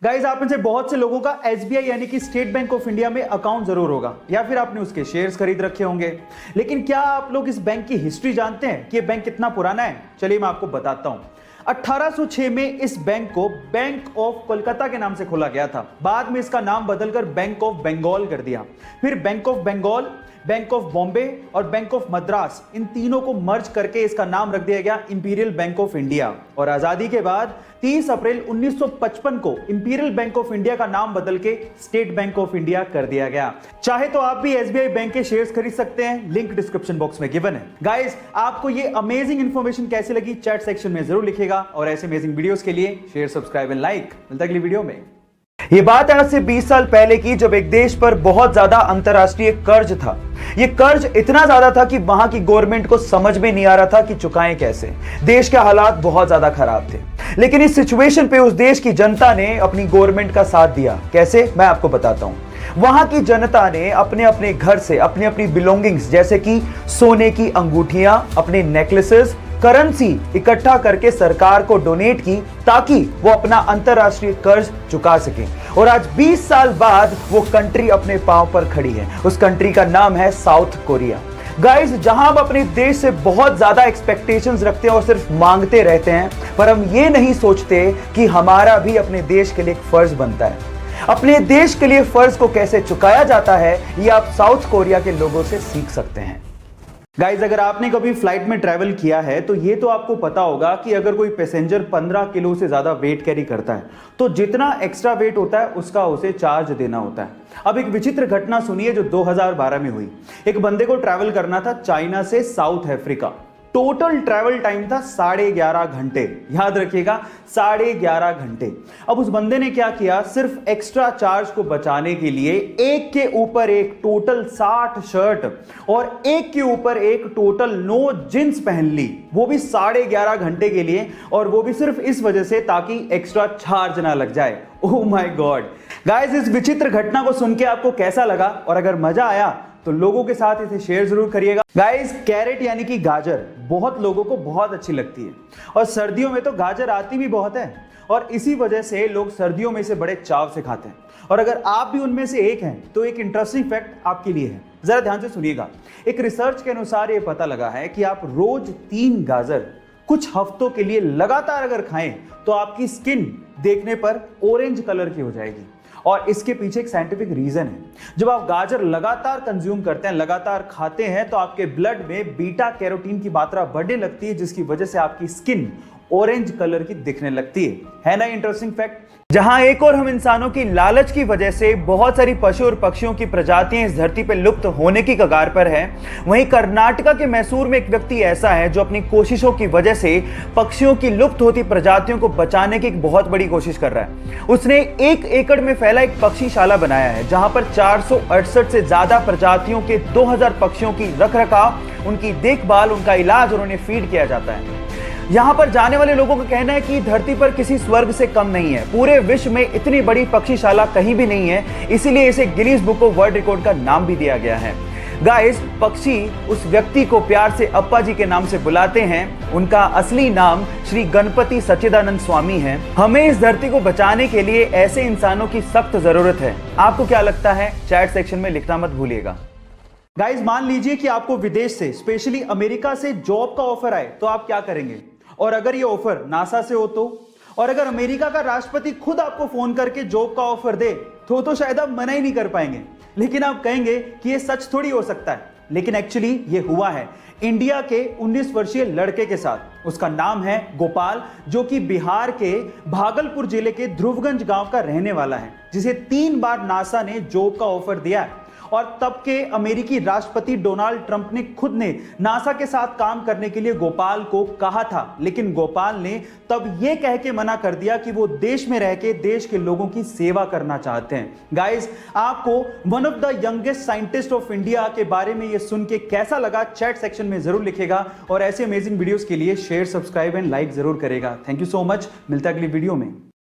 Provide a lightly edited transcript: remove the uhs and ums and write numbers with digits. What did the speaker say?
Guys, आप में से बहुत से लोगों का एसबीआई यानी कि स्टेट बैंक ऑफ इंडिया में अकाउंट जरूर होगा या फिर आपने उसके शेयर्स खरीद रखे होंगे। लेकिन क्या आप लोग इस बैंक की हिस्ट्री जानते हैं कि यह बैंक कितना पुराना है? चलिए मैं आपको बताता हूं। 1806 में इस बैंक को बैंक ऑफ कोलकाता के नाम से खोला गया था। बाद में इसका नाम बदलकर बैंक ऑफ बंगाल कर दिया। फिर bank of Bengal, bank of Bombay और बैंक ऑफ मद्रास, इन तीनों को मर्ज करके इसका नाम रख दिया गया इंपीरियल बैंक ऑफ इंडिया। और आजादी के बाद 30 अप्रैल 1955 को इंपीरियल बैंक ऑफ इंडिया का नाम बदल के स्टेट बैंक ऑफ इंडिया कर दिया गया। चाहे तो आप भी एसबीआई बैंक के शेयर्स खरीद सकते हैं, लिंक डिस्क्रिप्शन बॉक्स में गिवन है। गाइस, आपको ये अमेजिंग इंफॉर्मेशन कैसी लगी चैट सेक्शन में जरूर लिखेगा और ऐसे अमेजिंग वीडियोस के लिए शेयर, सब्सक्राइब एंड लाइक। मिलता है अगली वीडियो में। ये बात है आज से 20 साल पहले की, जब एक देश पर बहुत ज्यादा अंतरराष्ट्रीय कर्ज था। ये कर्ज इतना ज्यादा था कि वहां की गवर्नमेंट को समझ में नहीं आ रहा था कि चुकाएं कैसे। देश के हालात बहुत ज्यादा खराब थे, लेकिन इस सिचुएशन पे उस देश की जनता ने अपनी गवर्नमेंट का साथ दिया। कैसे, मैं आपको बताता हूं। वहां की जनता ने अपने अपने घर से अपनी अपनी बिलोंगिंग्स जैसे कि सोने की अंगूठियां, अपने नेकलेसेस, करेंसी इकट्ठा करके सरकार को डोनेट की ताकि वो अपना अंतरराष्ट्रीय कर्ज चुका सके। और आज 20 साल बाद वो कंट्री अपने पांव पर खड़ी है। उस कंट्री का नाम है साउथ कोरिया। गाइस, जहां हम अपने देश से बहुत ज्यादा एक्सपेक्टेशंस रखते हैं और सिर्फ मांगते रहते हैं, पर हम ये नहीं सोचते कि हमारा भी अपने देश के लिए एक फर्ज बनता है। अपने देश के लिए फर्ज को कैसे चुकाया जाता है, ये आप साउथ कोरिया के लोगों से सीख सकते हैं। गाइज, अगर आपने कभी फ्लाइट में ट्रैवल किया है तो ये तो आपको पता होगा कि अगर कोई पैसेंजर 15 किलो से ज्यादा वेट कैरी करता है तो जितना एक्स्ट्रा वेट होता है उसका उसे चार्ज देना होता है। अब एक विचित्र घटना सुनिए जो 2012 में हुई। एक बंदे को ट्रैवल करना था चाइना से south Africa. Total travel time था 11.5 घंटे। याद रखिएगा, 11.5 घंटे। अब उस बंदे ने क्या किया, सिर्फ एक्स्ट्रा चार्ज को बचाने के लिए एक के ऊपर एक टोटल 60 शर्ट और एक के ऊपर एक टोटल 9 जींस पहन ली, वो भी 11.5 घंटे के लिए। और वो भी सिर्फ इस वजह से ताकि एक्स्ट्रा चार्ज ना लग जाए। Oh my God. गाइस, इस विचित्र घटना को सुन के आपको कैसा लगा? और अगर मजा आया तो लोगों के साथ इसे शेयर जरूर करिएगा। गाइस, कैरेट यानी कि गाजर बहुत लोगों को बहुत अच्छी लगती है और सर्दियों में तो गाजर आती भी बहुत है और इसी वजह से लोग सर्दियों में इसे बड़े चाव से खाते हैं। और अगर आप भी उनमें से एक हैं तो एक इंटरेस्टिंग फैक्ट आपके लिए है, जरा ध्यान से सुनिएगा। एक रिसर्च के अनुसार यह पता लगा है कि आप रोज 3 गाजर कुछ हफ्तों के लिए लगातार अगर खाएं तो आपकी स्किन देखने पर ऑरेंज कलर की हो जाएगी। और इसके पीछे एक साइंटिफिक रीजन है। जब आप गाजर लगातार कंज्यूम करते हैं, लगातार खाते हैं, तो आपके ब्लड में बीटा कैरोटीन की मात्रा बढ़ने लगती है, जिसकी वजह से आपकी स्किन ऑरेंज कलर की दिखने लगती है ना इंटरेस्टिंग फैक्ट। जहां एक और हम इंसानों की लालच की वजह से बहुत सारी पशु और पक्षियों की प्रजातियां इस धरती पर लुप्त होने की कगार पर है, वहीं कर्नाटका के मैसूर में एक व्यक्ति ऐसा है जो अपनी कोशिशों की वजह से पक्षियों की लुप्त होती प्रजातियों को बचाने की एक बहुत बड़ी कोशिश कर रहा है। उसने 1 एकड़ में फैला एक पक्षीशाला बनाया है जहां पर 468 से ज्यादा प्रजातियों के 2000 पक्षियों की रखरखाव, उनकी देखभाल, उनका इलाज और उन्हें फीड किया जाता है। यहां पर जाने वाले लोगों का कहना है कि धरती पर किसी स्वर्ग से कम नहीं है। पूरे विश्व में इतनी बड़ी पक्षीशाला कहीं भी नहीं है, इसीलिए इसे Guinness book of world record का नाम भी दिया गया है। गाइस, पक्षी उस व्यक्ति को प्यार से अप्पा जी के नाम से बुलाते हैं। उनका असली नाम श्री गणपति सच्चिदानंद स्वामी है। हमें इस धरती को बचाने के लिए ऐसे इंसानों की सख्त जरूरत है। आपको क्या लगता है? चैट सेक्शन में लिखना मत भूलिएगा। गाइस, मान लीजिए कि आपको विदेश से, स्पेशली अमेरिका से जॉब का ऑफर आए तो आप क्या करेंगे? और अगर ये ऑफर नासा से हो तो? और अगर अमेरिका का राष्ट्रपति खुद आपको फोन करके जॉब का ऑफर दे तो शायद आप मना ही नहीं कर पाएंगे। लेकिन आप कहेंगे कि ये सच थोड़ी हो सकता है, लेकिन एक्चुअली ये हुआ है इंडिया के 19 वर्षीय लड़के के साथ। उसका नाम है गोपाल, जो कि बिहार के भागलपुर जिले के ध्रुवगंज गांव का रहने वाला है, जिसे 3 बार नासा ने जॉब का ऑफर दिया है। और तब के अमेरिकी राष्ट्रपति डोनाल्ड ट्रंप ने खुद ने नासा के साथ काम करने के लिए गोपाल को कहा था, लेकिन गोपाल ने तब यह कह के मना कर दिया कि वो देश में रह के देश के लोगों की सेवा करना चाहते हैं। गाइस, आपको one of the youngest scientist of India के बारे में ये सुन के कैसा लगा? चैट सेक्शन में जरूर लिखेगा और ऐसे अमेजिंग वीडियोस के लिए शेयर, सब्सक्राइब एंड लाइक जरूर करेगा। Thank you so much. मिलता है अगली वीडियो में।